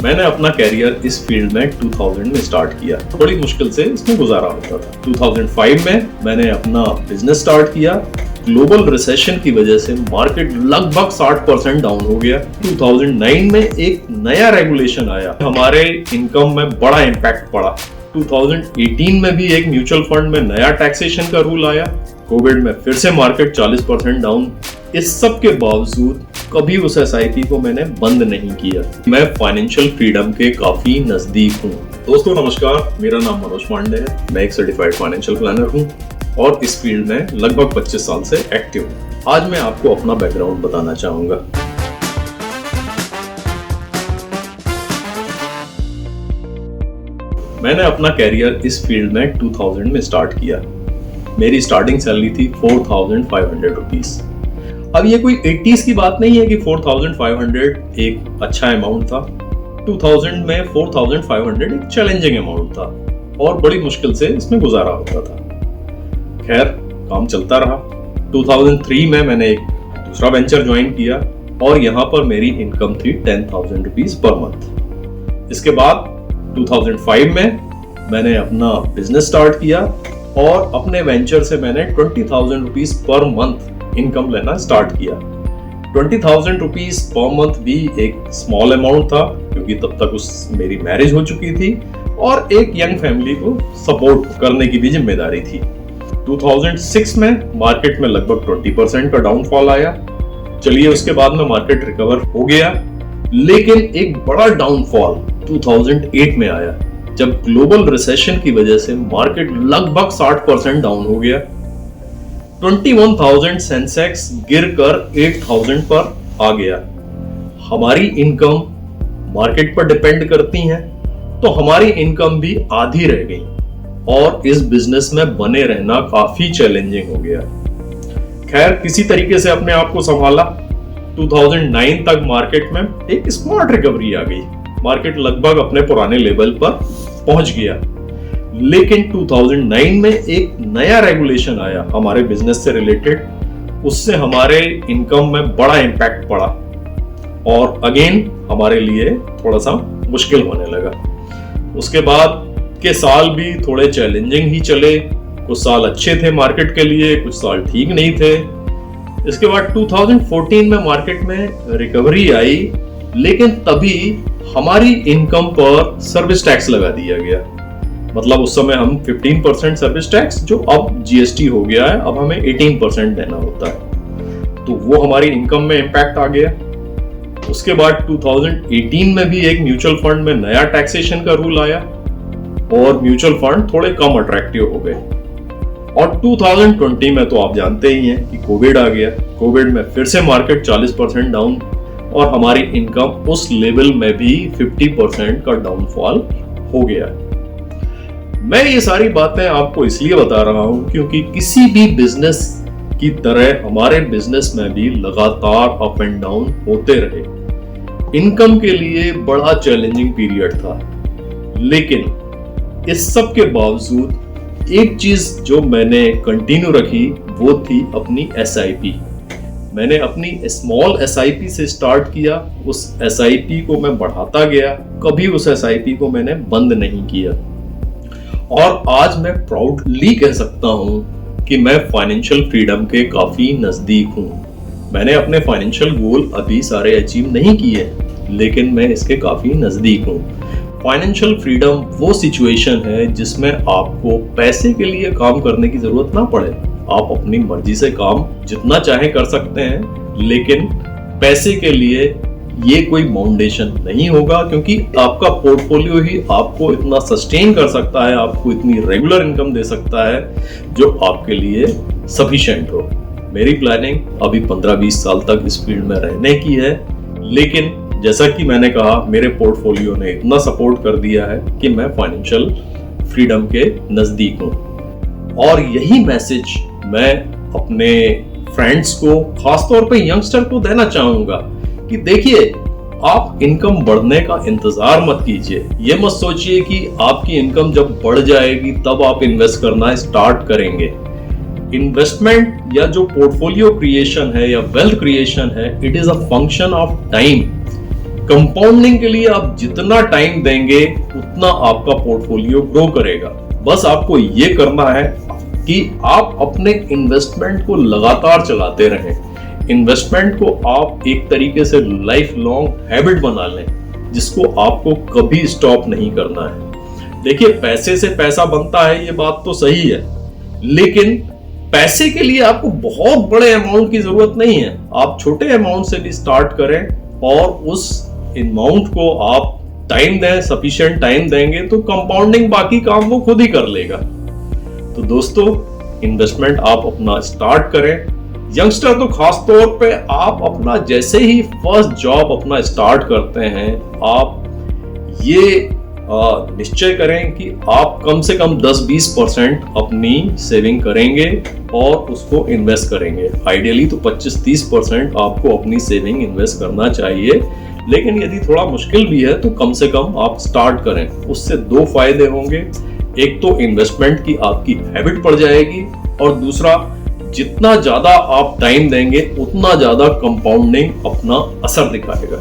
मैंने अपना कैरियर इस फील्ड में 2000 में स्टार्ट किया। बड़ी मुश्किल से इसमें गुजारा होता था। 2005 में मैंने अपना बिजनेस स्टार्ट किया। ग्लोबल रिसेशन की वजह से मार्केट लगभग 60% डाउन हो गया। 2009 में एक नया रेगुलेशन आया, हमारे इनकम में बड़ा इम्पैक्ट पड़ा। 2018 में भी एक म्यूचुअल फंड में नया टैक्सेशन का रूल आया। कोविड में फिर से मार्केट 40% डाउन। इस सब के बावजूद कभी उस एसआईपी को मैंने बंद नहीं किया। मैं फाइनेंशियल फ्रीडम के काफी नजदीक हूँ। दोस्तों नमस्कार, मेरा नाम मनोज पांडे है। मैं एक सर्टिफाइड फाइनेंशियल प्लानर हूँ और इस फील्ड में लगभग 25 साल से एक्टिव हूँ। आज मैं आपको अपना बैकग्राउंड बताना चाहूंगा। मैंने अपना कैरियर इस फील्ड में 2000 में स्टार्ट किया। मेरी स्टार्टिंग सैलरी थी 4500 रुपीज। अब ये कोई 80s की बात नहीं है कि 4500 एक अच्छा अमाउंट था। 2000 में 4500 एक चैलेंजिंग अमाउंट था और बड़ी मुश्किल से इसमें गुजारा होता था। खैर, काम चलता रहा। 2003 में मैंने एक दूसरा वेंचर ज्वाइन किया और यहाँ पर मेरी इनकम थी 10,000 रुपीज पर मंथ। इसके बाद 2005 में मैंने अपना बिजनेस स्टार्ट किया और अपने वेंचर से मैंने 20,000 रुपीज पर मंथ इनकम लेना स्टार्ट किया। 20,000 रुपीज पर मंथ भी एक स्मॉल अमाउंट था क्योंकि तब तक मेरी मैरिज हो चुकी थी और एक यंग फैमिली को सपोर्ट करने की भी जिम्मेदारी थी। 2006 में मार्केट में लगभग 20% का डाउनफॉल आया। चलिए, उसके बाद में मार्केट रिकवर हो गया, लेकिन एक बड़ा डाउनफॉल 2008 में आया जब ग्लोबल रिसेशन की वजह से मार्केट लगभग 60% डाउन हो गया। 21,000 सेंसेक्स गिरकर 8,000 पर आ गया। हमारी इनकम मार्केट पर डिपेंड करती है, तो हमारी इनकम भी आधी रह गई और इस बिजनेस में बने रहना काफी चैलेंजिंग हो गया। खैर, किसी तरीके से अपने आप को संभाला। 2009 तक मार्केट में एक स्मार्ट रिकवरी आ गई। मार्केट लगभग अपने पुराने लेवल पर पहुंच गया, लेकिन 2009 में एक नया रेगुलेशन आया हमारे बिजनेस से रिलेटेड। उससे हमारे इनकम में बड़ा इम्पैक्ट पड़ा और अगेन हमारे लिए थोड़ा सा मुश्किल होने लगा। उसके बाद के साल भी थोड़े चैलेंजिंग ही चले। कुछ साल अच्छे थे मार्केट के लिए, कुछ साल ठीक नहीं थे। इसके बाद 2014 में मार्केट में रिकवरी आई, लेकिन तभी हमारी इनकम पर सर्विस टैक्स लगा दिया गया। मतलब उस समय हम 15% सर्विस टैक्स, जो अब जीएसटी हो गया है, अब हमें 18% देना होता है, तो वो हमारी इनकम में इम्पैक्ट आ गया। उसके बाद 2018 में भी एक म्यूचुअल फंड में नया टैक्सेशन का रूल आया और म्यूचुअल फंड थोड़े कम अट्रैक्टिव हो गए। और 2020 में तो आप जानते ही हैं कि कोविड आ गया। कोविड में फिर से मार्केट 40% डाउन और हमारी इनकम उस लेवल में भी 50% का डाउनफॉल हो गया। मैं ये सारी बातें आपको इसलिए बता रहा हूं क्योंकि किसी भी बिजनेस की तरह हमारे बिजनेस में भी लगातार अप एंड डाउन होते रहे। इनकम के लिए बड़ा चैलेंजिंग पीरियड था, लेकिन इस सब के बावजूद एक चीज जो मैंने कंटिन्यू रखी वो थी अपनी एसआईपी। मैंने अपनी स्मॉल एसआईपी से स्टार्ट किया, उस एसआईपी को मैं बढ़ाता गया, कभी उस एसआईपी को मैंने बंद नहीं किया। और आज मैं प्राउडली कह सकता हूं कि मैं फाइनेंशियल फ्रीडम के काफी नजदीक हूं। मैंने अपने फाइनेंशियल गोल अभी सारे अचीव नहीं किए, लेकिन मैं इसके काफी नजदीक हूं। फाइनेंशियल फ्रीडम वो सिचुएशन है जिसमें आपको पैसे के लिए काम करने की जरूरत ना पड़े। आप अपनी मर्जी से काम जितना चाहे कर सकते हैं, लेकिन पैसे के लिए ये कोई फाउंडेशन नहीं होगा, क्योंकि आपका पोर्टफोलियो ही आपको इतना सस्टेन कर सकता है, आपको इतनी रेगुलर इनकम दे सकता है जो आपके लिए सफिशिएंट हो। मेरी प्लानिंग अभी 15-20 साल तक इस फील्ड में रहने की है, लेकिन जैसा कि मैंने कहा, मेरे पोर्टफोलियो ने इतना सपोर्ट कर दिया है कि मैं फाइनेंशियल फ्रीडम के नजदीक हूँ। और यही मैसेज मैं अपने फ्रेंड्स को, खासतौर पे यंगस्टर को देना चाहूंगा कि देखिए, आप इनकम बढ़ने का इंतजार मत कीजिए। ये मत सोचिए कि आपकी इनकम जब बढ़ जाएगी तब आप इन्वेस्ट करना स्टार्ट करेंगे। इन्वेस्टमेंट या जो पोर्टफोलियो क्रिएशन है या वेल्थ क्रिएशन है, it is a function of time. Compounding के लिए आप जितना टाइम देंगे उतना आपका पोर्टफोलियो ग्रो करेगा। बस आपको ये करना है कि आप अपने इन्वेस्टमेंट को लगातार चलाते रहें। इन्वेस्टमेंट को आप एक तरीके से लाइफ लॉन्ग हैबिट बना लें, जिसको आपको कभी स्टॉप नहीं करना है। देखिए, पैसे से पैसा बनता है, ये बात तो सही है, लेकिन पैसे के लिए आपको बहुत बड़े अमाउंट की जरूरत नहीं है। आप छोटे अमाउंट से भी स्टार्ट करें और उस अमाउंट को आप टाइम दें, सफिशिएंट टाइम देंगे तो कंपाउंडिंग बाकी काम वो खुद ही कर लेगा। तो दोस्तों, इन्वेस्टमेंट आप अपना स्टार्ट करें। यंगस्टर तो खास तौर पे आप अपना जैसे ही फर्स्ट जॉब अपना स्टार्ट करते हैं, आप ये निश्चय करें कि आप कम से कम 10-20% अपनी सेविंग करेंगे और उसको इन्वेस्ट करेंगे। आइडियली तो 25-30% आपको अपनी सेविंग इन्वेस्ट करना चाहिए, लेकिन यदि थोड़ा मुश्किल भी है तो कम से कम आप स्टार्ट करें। उससे दो फायदे होंगे, एक तो इन्वेस्टमेंट की आपकी हैबिट पड़ जाएगी और दूसरा, जितना ज्यादा आप टाइम देंगे उतना ज्यादा कंपाउंडिंग अपना असर दिखाएगा।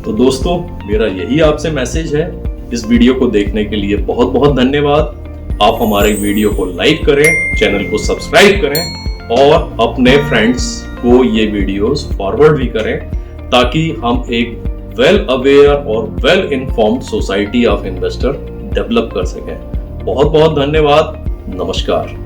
तो दोस्तों, मेरा यही आपसे मैसेज है। इस वीडियो को देखने के लिए बहुत बहुत धन्यवाद। आप हमारे वीडियो को लाइक करें, चैनल को सब्सक्राइब करें और अपने फ्रेंड्स को ये वीडियोस फॉरवर्ड भी करें, ताकि हम एक वेल अवेयर और well informed society of investor develop कर सकें। बहुत बहुत धन्यवाद। नमस्कार।